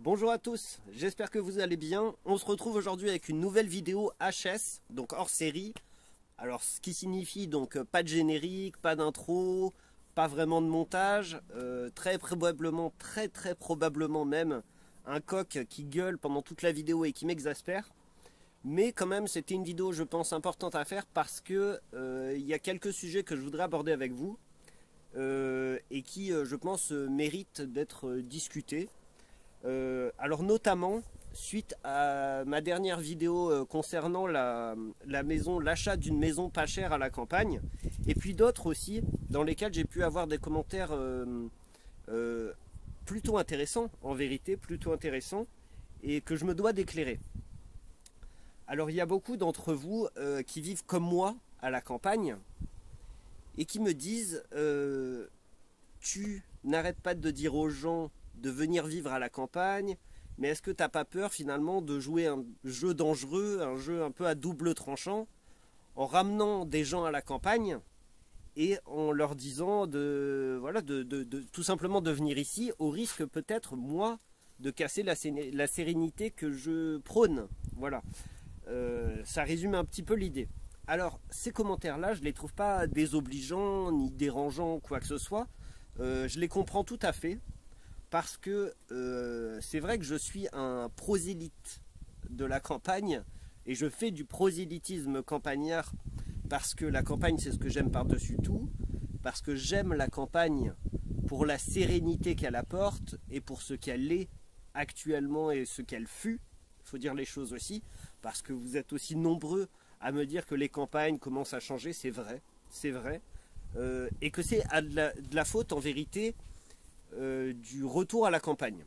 Bonjour à tous, j'espère que vous allez bien. On se retrouve aujourd'hui avec une nouvelle vidéo HS, donc hors série. Alors ce qui signifie donc pas de générique, pas d'intro, pas vraiment de montage, très probablement même un coq qui gueule pendant toute la vidéo et qui m'exaspère. Mais quand même c'était une vidéo je pense importante à faire parce que il y a quelques sujets que je voudrais aborder avec vous et qui je pense méritent d'être discutés. Alors notamment suite à ma dernière vidéo concernant l'achat d'une maison pas chère à la campagne, et puis d'autres aussi dans lesquelles j'ai pu avoir des commentaires plutôt intéressants, en vérité plutôt intéressants, et que je me dois d'éclairer. Alors il y a beaucoup d'entre vous qui vivent comme moi à la campagne et qui me disent tu n'arrêtes pas de dire aux gens de venir vivre à la campagne, mais est-ce que t'as pas peur finalement de jouer un jeu dangereux, un jeu un peu à double tranchant, en ramenant des gens à la campagne et en leur disant de tout simplement de venir ici, au risque peut-être moi de casser la sérénité que je prône. Voilà, ça résume un petit peu l'idée. Alors ces commentaires là je les trouve pas désobligeants ni dérangeants quoi que ce soit, je les comprends tout à fait. Parce que c'est vrai que je suis un prosélyte de la campagne et je fais du prosélytisme campagnard parce que la campagne c'est ce que j'aime par-dessus tout, parce que j'aime la campagne pour la sérénité qu'elle apporte et pour ce qu'elle est actuellement et ce qu'elle fut. Il faut dire les choses aussi, parce que vous êtes aussi nombreux à me dire que les campagnes commencent à changer, c'est vrai, et que c'est de la faute en vérité du retour à la campagne.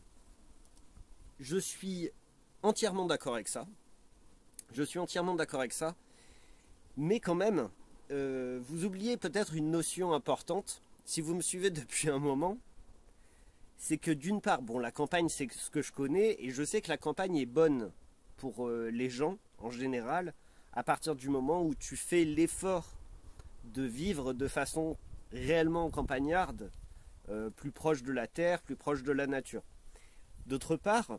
Je suis entièrement d'accord avec ça. Mais quand même, vous oubliez peut-être une notion importante, si vous me suivez depuis un moment, c'est que d'une part, bon, la campagne c'est ce que je connais, et je sais que la campagne est bonne pour les gens en général, à partir du moment où tu fais l'effort de vivre de façon réellement campagnarde, plus proche de la terre, plus proche de la nature. D'autre part,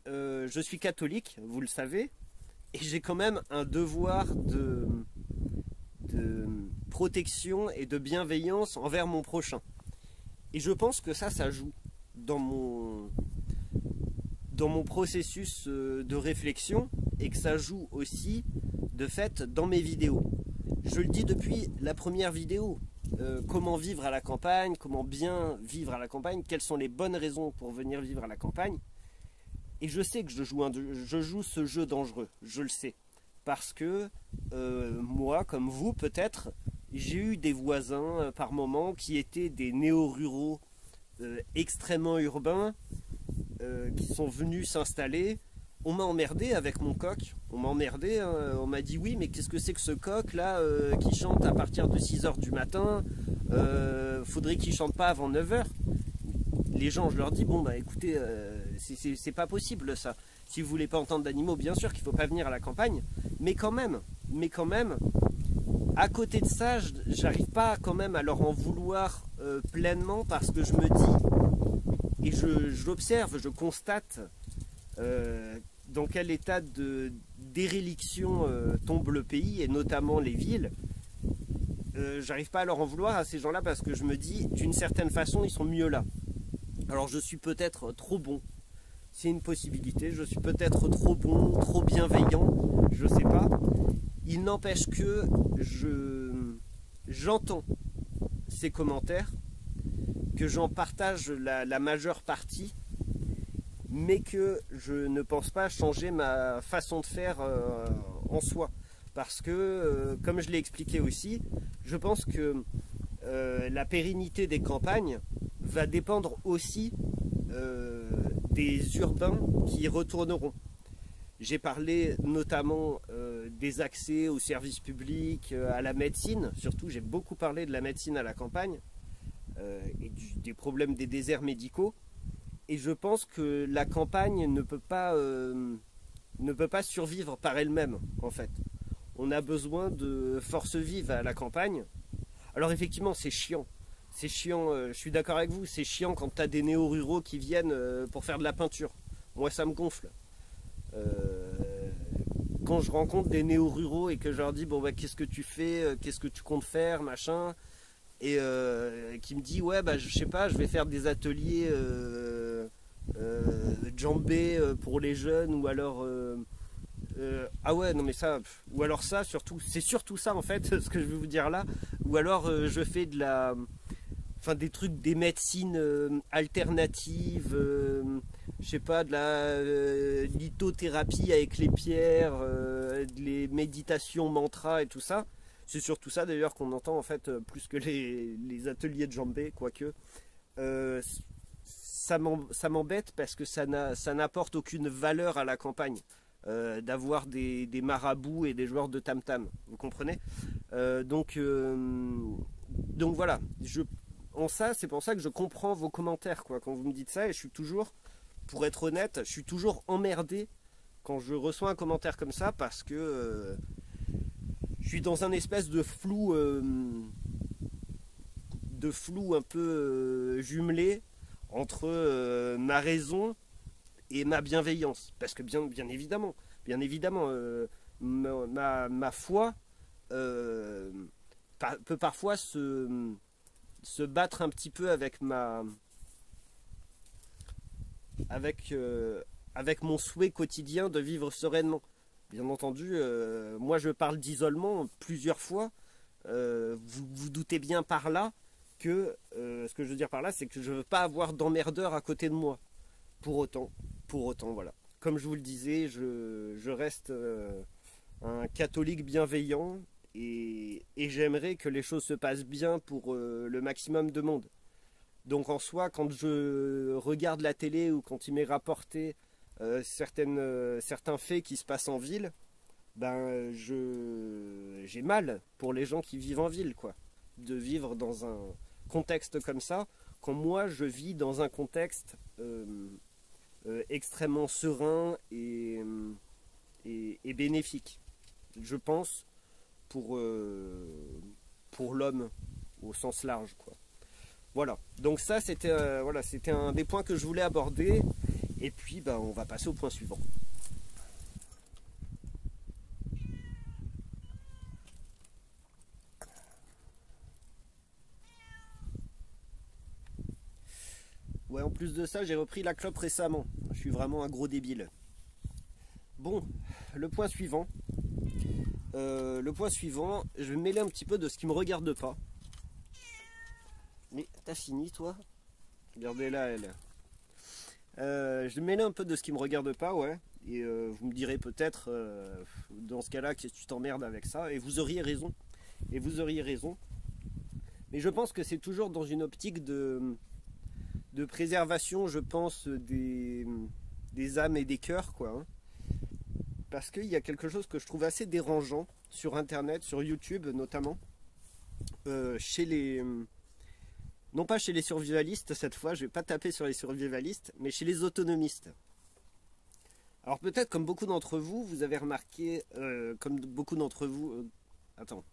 je suis catholique, vous le savez, et j'ai quand même un devoir de protection et de bienveillance envers mon prochain. Et je pense que ça joue dans mon processus de réflexion, et que ça joue aussi de fait dans mes vidéos. Je le dis depuis la première vidéo. Comment vivre à la campagne, comment bien vivre à la campagne, quelles sont les bonnes raisons pour venir vivre à la campagne. Et je sais que je joue ce jeu dangereux, je le sais. Parce que moi, comme vous peut-être, j'ai eu des voisins par moments qui étaient des néo-ruraux extrêmement urbains, qui sont venus s'installer. On m'a emmerdé avec mon coq, on m'a dit oui mais qu'est-ce que c'est que ce coq là qui chante à partir de 6 h du matin, faudrait qu'il chante pas avant 9 h. Les gens je leur dis bon bah écoutez c'est pas possible ça, si vous voulez pas entendre d'animaux bien sûr qu'il faut pas venir à la campagne, mais quand même à côté de ça j'arrive pas quand même à leur en vouloir pleinement, parce que je me dis, et j'observe, je constate dans quel état de déréliction tombe le pays, et notamment les villes. J'arrive pas à leur en vouloir à ces gens-là, parce que je me dis, d'une certaine façon, ils sont mieux là. Alors je suis peut-être trop bon, c'est une possibilité, je suis peut-être trop bon, trop bienveillant, je sais pas. Il n'empêche que j'entends ces commentaires, que j'en partage la majeure partie, mais que je ne pense pas changer ma façon de faire en soi. Parce que, comme je l'ai expliqué aussi, je pense que la pérennité des campagnes va dépendre aussi des urbains qui y retourneront. J'ai parlé notamment des accès aux services publics, à la médecine, surtout j'ai beaucoup parlé de la médecine à la campagne, et des problèmes des déserts médicaux. Et je pense que la campagne ne peut pas survivre par elle-même, en fait. On a besoin de forces vives à la campagne. Alors effectivement, c'est chiant. C'est chiant, je suis d'accord avec vous, c'est chiant quand tu as des néo-ruraux qui viennent pour faire de la peinture. moi ça me gonfle. Quand je rencontre des néo-ruraux et que je leur dis bon bah qu'est-ce que tu fais, qu'est-ce que tu comptes faire, machin, et qui me dit ouais bah je sais pas, je vais faire des ateliers djembé pour les jeunes, ou alors ah ouais non mais ça, ou alors ça surtout, c'est surtout ça en fait ce que je vais vous dire là, ou alors je fais de la, enfin des trucs, des médecines alternatives, je sais pas, de la lithothérapie avec les pierres, les méditations, mantras et tout ça. C'est surtout ça d'ailleurs qu'on entend en fait, plus que les ateliers de djembé, quoique. Euh, ça m'embête parce que ça n'apporte aucune valeur à la campagne. D'avoir des marabouts et des joueurs de tam-tam, vous comprenez. Donc voilà, en ça, c'est pour ça que je comprends vos commentaires, quoi, quand vous me dites ça, et je suis toujours, pour être honnête, je suis toujours emmerdé quand je reçois un commentaire comme ça, parce que je suis dans un espèce de flou un peu jumelé entre ma raison et ma bienveillance, parce que bien évidemment, ma foi euh, peut parfois se battre un petit peu avec, avec mon souhait quotidien de vivre sereinement. Bien entendu, moi je parle d'isolement plusieurs fois. Vous vous doutez bien par là que ce que je veux dire par là, c'est que je ne veux pas avoir d'emmerdeur à côté de moi. Pour autant, voilà. Comme je vous le disais, je reste un catholique bienveillant, et j'aimerais que les choses se passent bien pour le maximum de monde. Donc en soi, quand je regarde la télé ou quand il m'est rapporté certains faits qui se passent en ville, ben j'ai mal pour les gens qui vivent en ville, quoi. De vivre dans un contexte comme ça, quand moi je vis dans un contexte extrêmement serein et bénéfique, je pense, pour l'homme au sens large, quoi. Voilà, donc ça c'était voilà, c'était un des points que je voulais aborder, et puis ben, on va passer au point suivant. Ouais, en plus de ça, j'ai repris la clope récemment, je suis vraiment un gros débile. Bon, le point suivant. Je vais me mêler un petit peu de ce qui me regarde pas. Mais t'as fini, toi? Regardez-la, elle. Je vais me mêler un peu de ce qui me regarde pas, ouais. Et vous me direz peut-être, dans ce cas-là, que tu t'emmerdes avec ça. Et vous auriez raison. Et vous auriez raison. Mais je pense que c'est toujours dans une optique de préservation, je pense, des âmes et des cœurs, quoi, hein. Parce qu'il y a quelque chose que je trouve assez dérangeant sur Internet, sur YouTube notamment, chez les... Non pas chez les survivalistes cette fois, je vais pas taper sur les survivalistes, mais chez les autonomistes. Alors peut-être comme beaucoup d'entre vous, vous avez remarqué, comme beaucoup d'entre vous...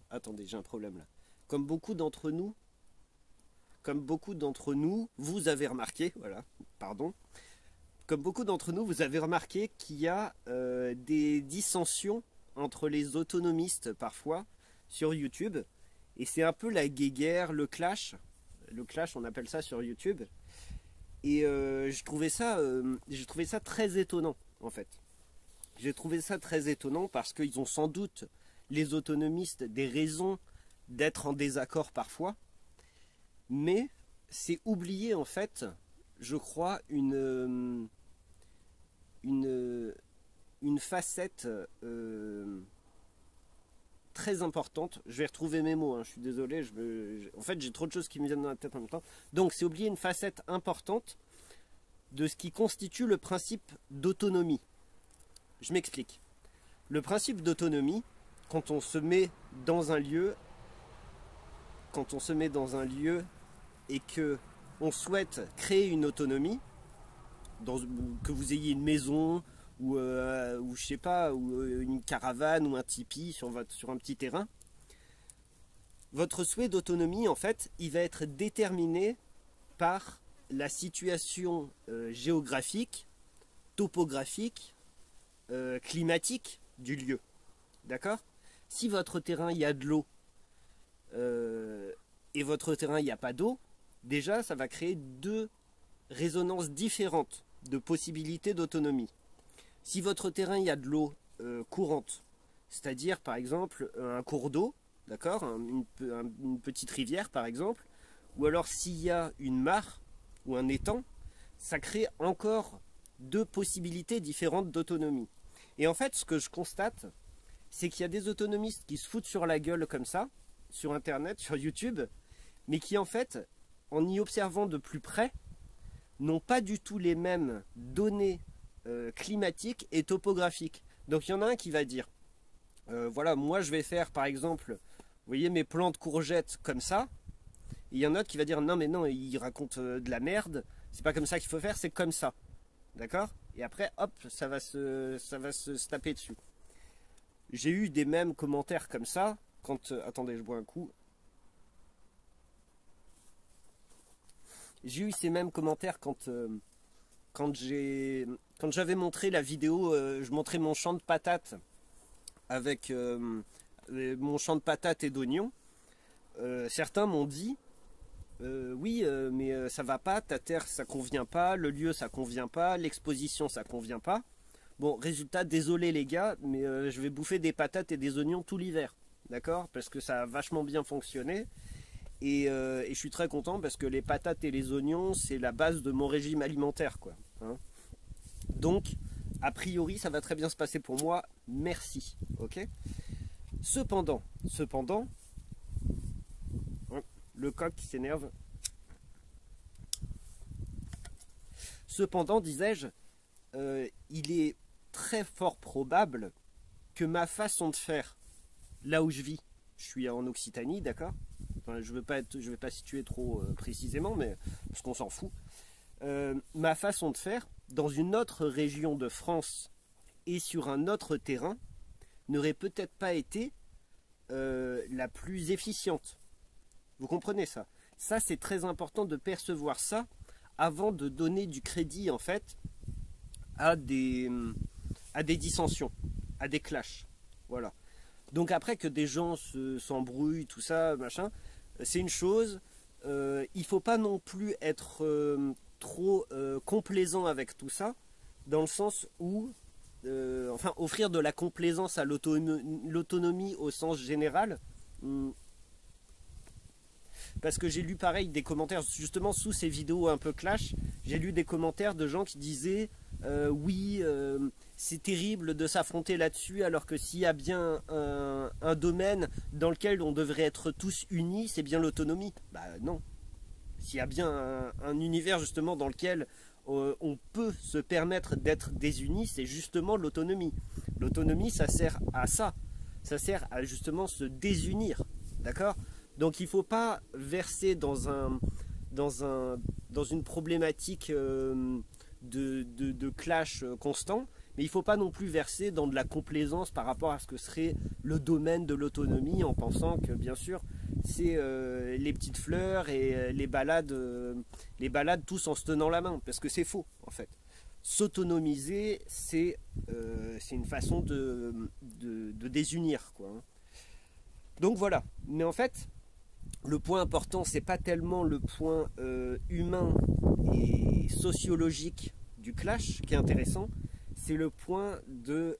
attendez, j'ai un problème là. Comme beaucoup d'entre nous, vous avez remarqué, voilà, pardon, comme beaucoup d'entre nous, vous avez remarqué qu'il y a des dissensions entre les autonomistes parfois sur YouTube. Et c'est un peu la guéguerre, le clash. Le clash, on appelle ça sur YouTube. Et j'ai trouvé ça très étonnant, en fait. J'ai trouvé ça très étonnant parce qu'ils ont sans doute, les autonomistes, des raisons d'être en désaccord parfois. Mais c'est oublier, en fait, je crois, une facette très importante. Je vais retrouver mes mots, hein, je suis désolé, en fait j'ai trop de choses qui me viennent dans la tête en même temps. Donc c'est oublier une facette importante de ce qui constitue le principe d'autonomie. Je m'explique. Le principe d'autonomie, quand on se met dans un lieu, et que on souhaite créer une autonomie, que vous ayez une maison ou je sais pas, ou une caravane ou un tipi sur un petit terrain, votre souhait d'autonomie, en fait, il va être déterminé par la situation géographique, topographique, climatique du lieu. D'accord? Si votre terrain, il y a de l'eau, et votre terrain, il n'y a pas d'eau, déjà, ça va créer deux résonances différentes de possibilités d'autonomie. Si votre terrain, il y a de l'eau courante, c'est-à-dire, par exemple, un cours d'eau, d'accord, une petite rivière, par exemple, ou alors s'il y a une mare ou un étang, ça crée encore deux possibilités différentes d'autonomie. Et en fait, ce que je constate, c'est qu'il y a des autonomistes qui se foutent sur la gueule comme ça, sur Internet, sur YouTube, mais qui en fait, en y observant de plus près, n'ont pas du tout les mêmes données climatiques et topographiques. Donc il y en a un qui va dire, voilà, moi je vais faire par exemple, vous voyez mes plants de courgettes comme ça, et il y en a un autre qui va dire, non mais non, il raconte de la merde, c'est pas comme ça qu'il faut faire, c'est comme ça. D'accord? Et après, hop, ça va se taper dessus. J'ai eu des mêmes commentaires comme ça, quand... attendez, je bois un coup. J'ai eu ces mêmes commentaires quand j'avais montré la vidéo, je montrais mon champ de patates avec mon champ de patates et d'oignons. Certains m'ont dit, oui, mais ça va pas, ta terre ça convient pas, le lieu ça convient pas, l'exposition ça convient pas. Bon, résultat, désolé les gars, mais je vais bouffer des patates et des oignons tout l'hiver, d'accord? Parce que ça a vachement bien fonctionné. Et je suis très content parce que les patates et les oignons, c'est la base de mon régime alimentaire, quoi. Hein. Donc, a priori, ça va très bien se passer pour moi. Merci, ok? Cependant, le coq qui s'énerve. Cependant, disais-je, il est très fort probable que ma façon de faire, là où je vis, je suis en Occitanie, d'accord? Enfin, je vais pas situer trop précisément, mais parce qu'on s'en fout. Ma façon de faire, dans une autre région de France et sur un autre terrain, n'aurait peut-être pas été la plus efficiente. Vous comprenez ça? Ça, c'est très important de percevoir ça avant de donner du crédit, en fait, à des dissensions, à des clashs. Voilà. Donc après que des gens s'embrouillent, tout ça, machin, c'est une chose. Il faut pas non plus être trop complaisant avec tout ça, dans le sens où, enfin, offrir de la complaisance à l'autonomie au sens général. Parce que j'ai lu pareil des commentaires, justement sous ces vidéos un peu clash, j'ai lu des commentaires de gens qui disaient oui, c'est terrible de s'affronter là-dessus, alors que s'il y a bien un domaine dans lequel on devrait être tous unis, c'est bien l'autonomie. Bah non. S'il y a bien un univers justement dans lequel on peut se permettre d'être désunis, c'est justement l'autonomie. L'autonomie, ça sert à ça. Ça sert à justement se désunir. D'accord ? Donc il ne faut pas verser dans une problématique de clash constant, mais il ne faut pas non plus verser dans de la complaisance par rapport à ce que serait le domaine de l'autonomie, en pensant que bien sûr c'est les petites fleurs et les balades tous en se tenant la main, parce que c'est faux en fait. S'autonomiser, c'est une façon de désunir, quoi. Donc voilà, mais en fait le point important, c'est pas tellement le point humain et sociologique du clash qui est intéressant, c'est le point de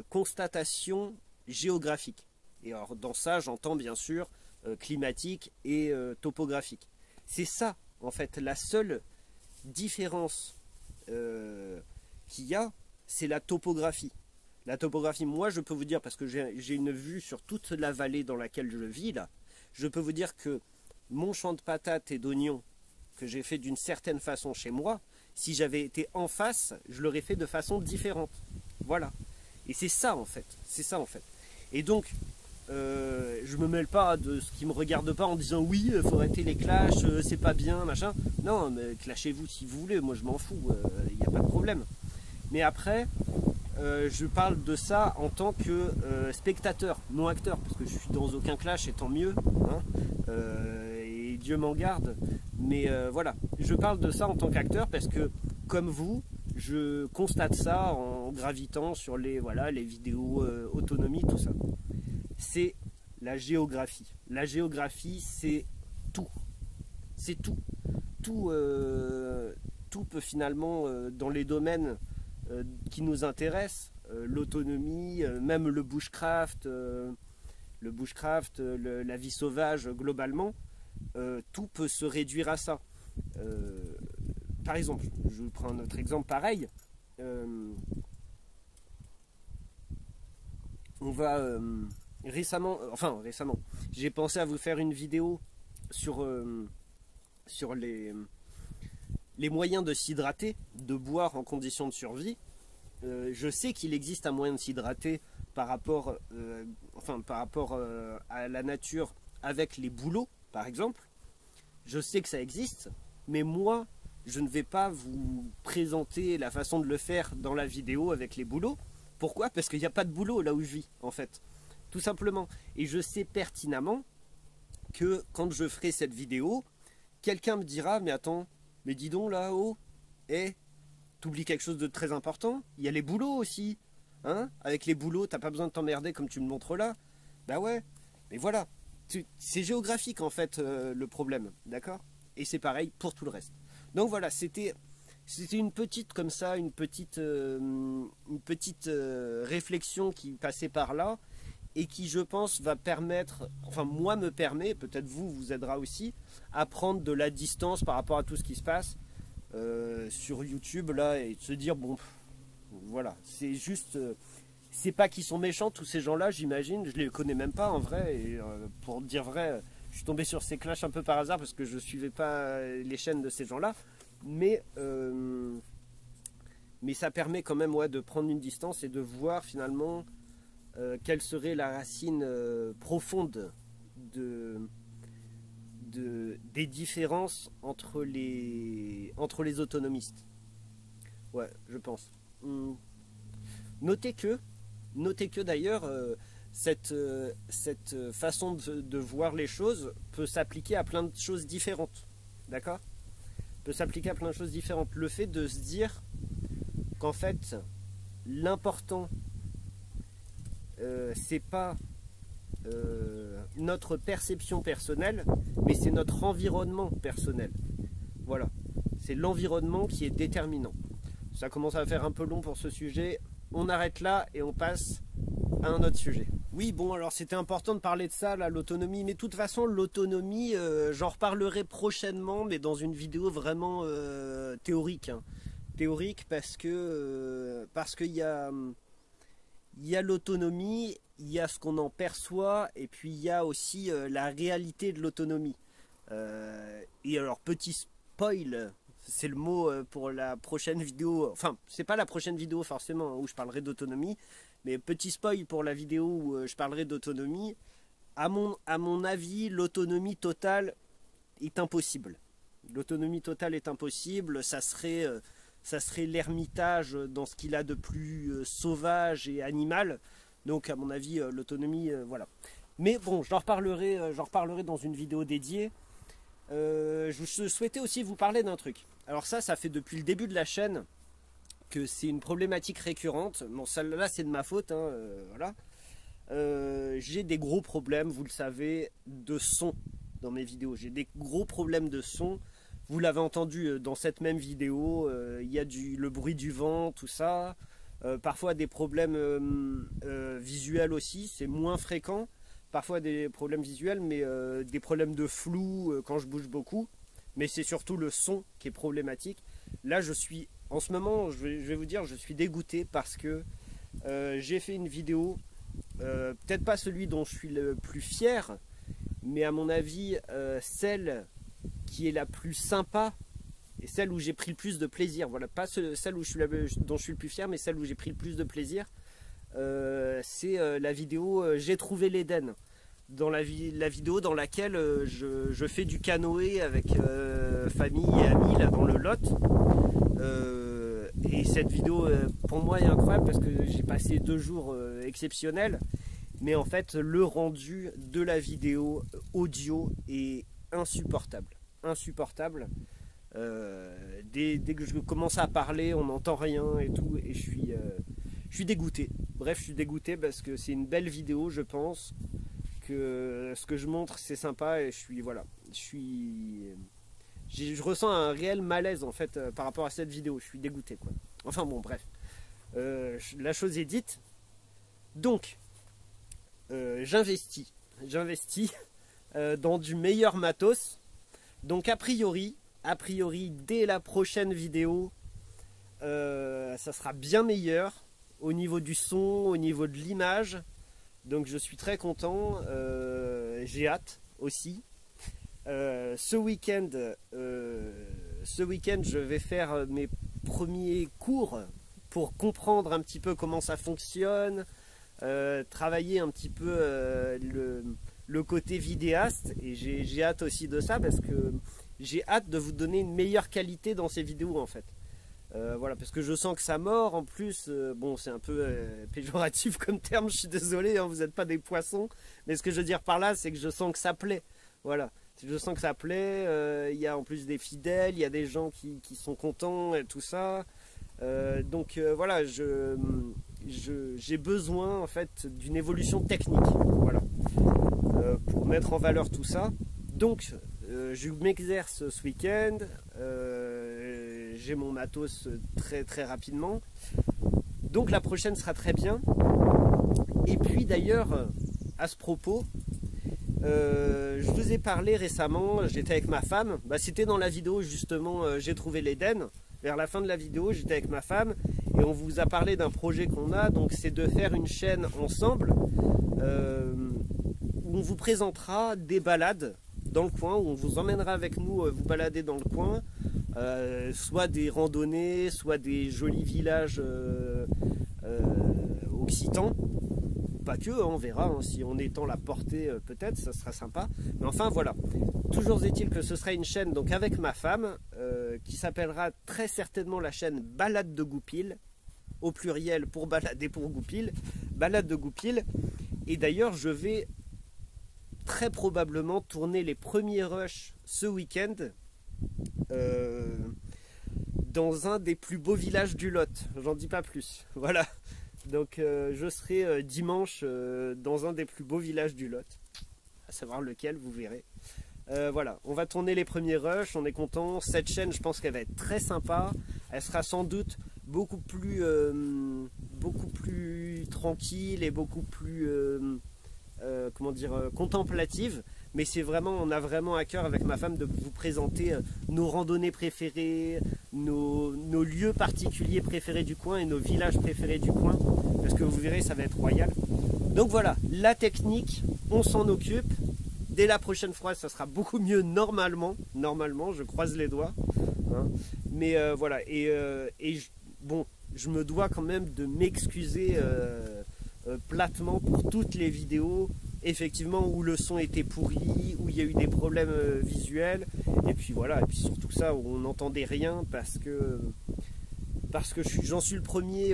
constatation géographique. Et alors dans ça, j'entends bien sûr climatique et topographique. C'est ça, en fait, la seule différence qu'il y a, c'est la topographie. La topographie, moi je peux vous dire, parce que j'ai une vue sur toute la vallée dans laquelle je vis là, je peux vous dire que mon champ de patates et d'oignons que j'ai fait d'une certaine façon chez moi, si j'avais été en face, je l'aurais fait de façon différente. Voilà. Et c'est ça en fait. C'est ça en fait. Et donc, je me mêle pas de ce qui me regarde pas en disant oui, il faut arrêter les clashs, c'est pas bien, machin. Non, mais clashez-vous si vous voulez, moi je m'en fous, il n'y a pas de problème. Mais après, je parle de ça en tant que spectateur, non acteur, parce que je suis dans aucun clash et tant mieux, hein, et Dieu m'en garde. Mais voilà, je parle de ça en tant qu'acteur parce que, comme vous, Je constate ça en gravitant sur les, voilà, les vidéos autonomie, tout ça. C'est la géographie. La géographie, c'est tout. C'est tout. Tout peut finalement, dans les domaines qui nous intéressent, l'autonomie, même le bushcraft, la vie sauvage globalement, tout peut se réduire à ça. Par exemple, je vais prendre un autre exemple pareil. On va récemment, j'ai pensé à vous faire une vidéo sur les moyens de s'hydrater, de boire en conditions de survie. Je sais qu'il existe un moyen de s'hydrater par rapport à la nature avec les bouleaux, par exemple. Je sais que ça existe, mais moi, je ne vais pas vous présenter la façon de le faire dans la vidéo avec les bouleaux. Pourquoi? Parce qu'il n'y a pas de boulot là où je vis, en fait. Tout simplement. Et je sais pertinemment que quand je ferai cette vidéo, quelqu'un me dira, mais attends, mais dis donc là-haut, t'oublies quelque chose de très important, il y a les boulots aussi. Hein? Avec les boulots, t'as pas besoin de t'emmerder comme tu me montres là. Bah ouais, mais voilà. C'est géographique en fait le problème, d'accord? Et c'est pareil pour tout le reste. Donc voilà, c'était une petite comme ça, une petite réflexion qui passait par là et qui, je pense, va permettre, enfin moi me permet, peut-être vous aidera aussi, à prendre de la distance par rapport à tout ce qui se passe sur YouTube là et de se dire bon, voilà, c'est juste, c'est pas qu'ils sont méchants tous ces gens-là, j'imagine, je les connais même pas en vrai et pour dire vrai. Je suis tombé sur ces clashs un peu par hasard parce que je ne suivais pas les chaînes de ces gens-là. Mais ça permet quand même de prendre une distance et de voir finalement quelle serait la racine profonde des différences entre les autonomistes. Ouais, je pense. Notez que d'ailleurs... Cette façon de voir les choses peut s'appliquer à plein de choses différentes. D'accord? Peut s'appliquer à plein de choses différentes. Le fait de se dire qu'en fait, l'important, c'est pas notre perception personnelle, mais c'est notre environnement personnel. Voilà. C'est l'environnement qui est déterminant. Ça commence à faire un peu long pour ce sujet. On arrête là et on passe à un autre sujet. Oui, bon, alors c'était important de parler de ça, là, l'autonomie. Mais de toute façon, l'autonomie, j'en reparlerai prochainement, mais dans une vidéo vraiment théorique. Hein. Théorique parce qu'il y a l'autonomie, il y a ce qu'on en perçoit, et puis il y a aussi la réalité de l'autonomie. Et alors, petit spoil, c'est le mot pour la prochaine vidéo. Enfin, c'est pas la prochaine vidéo forcément où je parlerai d'autonomie. Mais petit spoil pour la vidéo où je parlerai d'autonomie, à mon avis, l'autonomie totale est impossible. L'autonomie totale est impossible, ça serait l'ermitage dans ce qu'il a de plus sauvage et animal. Donc à mon avis, l'autonomie, voilà. Mais bon, j'en reparlerai dans une vidéo dédiée. Je souhaitais aussi vous parler d'un truc. Alors ça fait depuis le début de la chaîne que c'est une problématique récurrente. Bon, celle-là, c'est de ma faute, hein, voilà. J'ai des gros problèmes, vous le savez, de son dans mes vidéos. J'ai des gros problèmes de son. Vous l'avez entendu dans cette même vidéo. Il y a le bruit du vent, tout ça. Parfois des problèmes visuels aussi. C'est moins fréquent. Parfois des problèmes visuels, mais des problèmes de flou quand je bouge beaucoup. Mais c'est surtout le son qui est problématique. Là, en ce moment, je vais vous dire, je suis dégoûté parce que j'ai fait une vidéo, peut-être pas celui dont je suis le plus fier, mais à mon avis, celle qui est la plus sympa et celle où j'ai pris le plus de plaisir. Voilà, pas celle dont je suis le plus fier, mais celle où j'ai pris le plus de plaisir. C'est la vidéo J'ai trouvé l'Éden. Dans la vidéo dans laquelle je fais du canoë avec famille et amis là dans le Lot. Et cette vidéo pour moi est incroyable parce que j'ai passé 2 jours exceptionnels. Mais en fait le rendu de la vidéo audio est insupportable. Dès que je commence à parler, on n'entend rien et tout, et je suis dégoûté. Bref, je suis dégoûté parce que c'est une belle vidéo, je pense que ce que je montre c'est sympa, et je ressens un réel malaise en fait par rapport à cette vidéo. Je suis dégoûté quoi. Enfin bon, bref, la chose est dite. Donc j'investis dans du meilleur matos. Donc a priori dès la prochaine vidéo ça sera bien meilleur au niveau du son, au niveau de l'image. Donc je suis très content, j'ai hâte aussi. Ce week-end, je vais faire mes premiers cours pour comprendre un petit peu comment ça fonctionne, travailler un petit peu le côté vidéaste, et j'ai hâte aussi de ça parce que j'ai hâte de vous donner une meilleure qualité dans ces vidéos en fait. Voilà, parce que je sens que ça mord en plus. Bon, c'est un peu péjoratif comme terme, je suis désolé, hein, vous n'êtes pas des poissons, mais ce que je veux dire par là, c'est que je sens que ça plaît. Voilà, je sens que ça plaît. Il y a en plus des fidèles, il y a des gens qui sont contents et tout ça. Donc voilà, j'ai besoin en fait d'une évolution technique, voilà, pour mettre en valeur tout ça. Donc je m'exerce ce week-end. J'ai mon matos très rapidement, donc la prochaine sera très bien. Et puis d'ailleurs, à ce propos, je vous ai parlé récemment, j'étais avec ma femme, c'était dans la vidéo justement, j'ai trouvé l'Éden. Vers la fin de la vidéo, j'étais avec ma femme et on vous a parlé d'un projet qu'on a, donc c'est de faire une chaîne ensemble où on vous présentera des balades dans le coin, où on vous emmènera avec nous vous balader dans le coin. Soit des randonnées, soit des jolis villages occitans. Pas que, on verra, hein, si on étend la portée peut-être, ça sera sympa. Mais enfin voilà, toujours est-il que ce sera une chaîne donc avec ma femme qui s'appellera très certainement la chaîne Balade de Goupil, au pluriel pour balader pour Goupil, Balade de Goupil. Et d'ailleurs je vais très probablement tourner les premiers rushs ce week-end dans un des plus beaux villages du Lot, j'en dis pas plus, voilà. Donc je serai dimanche dans un des plus beaux villages du Lot, à savoir lequel, vous verrez. Voilà, on va tourner les premiers rushs, on est content. Cette chaîne, je pense qu'elle va être très sympa, elle sera sans doute beaucoup plus tranquille et beaucoup plus comment dire, contemplative. Mais c'est vraiment, on a vraiment à cœur avec ma femme de vous présenter nos randonnées préférées, nos lieux particuliers préférés du coin et nos villages préférés du coin, parce que vous verrez, ça va être royal. Donc voilà, la technique, on s'en occupe. Dès la prochaine fois, ça sera beaucoup mieux normalement, je croise les doigts. Hein. Mais voilà, bon, je me dois quand même de m'excuser platement pour toutes les vidéos effectivement où le son était pourri, où il y a eu des problèmes visuels, et puis voilà, et puis surtout ça où on n'entendait rien parce que j'en suis le premier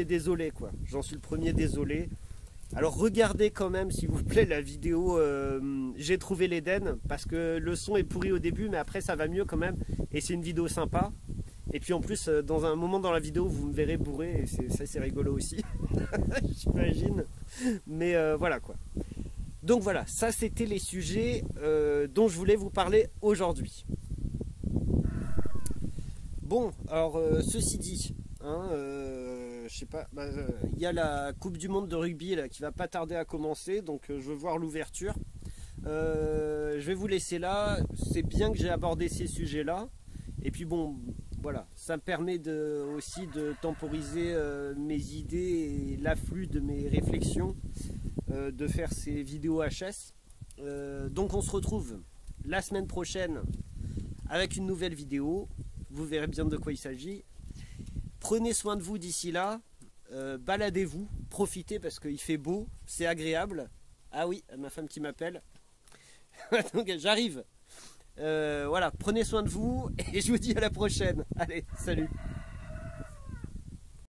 désolé quoi, j'en suis le premier désolé. Alors regardez quand même s'il vous plaît la vidéo j'ai trouvé l'Éden, parce que le son est pourri au début mais après ça va mieux quand même, et c'est une vidéo sympa. Et puis en plus, dans un moment dans la vidéo, vous me verrez bourré, et ça c'est rigolo aussi, j'imagine. Mais voilà quoi. Donc voilà, ça c'était les sujets dont je voulais vous parler aujourd'hui. Bon, alors ceci dit, hein, je sais pas, y a la Coupe du Monde de rugby là, qui va pas tarder à commencer, donc je veux voir l'ouverture. Je vais vous laisser là, c'est bien que j'ai abordé ces sujets-là. Et puis bon, voilà, ça me permet aussi de temporiser mes idées et l'afflux de mes réflexions, de faire ces vidéos HS. Donc on se retrouve la semaine prochaine avec une nouvelle vidéo. Vous verrez bien de quoi il s'agit. Prenez soin de vous d'ici là. Baladez-vous, profitez parce qu'il fait beau, c'est agréable. Ah oui, ma femme qui m'appelle. Donc j'arrive. Voilà, prenez soin de vous et je vous dis à la prochaine. Allez, salut.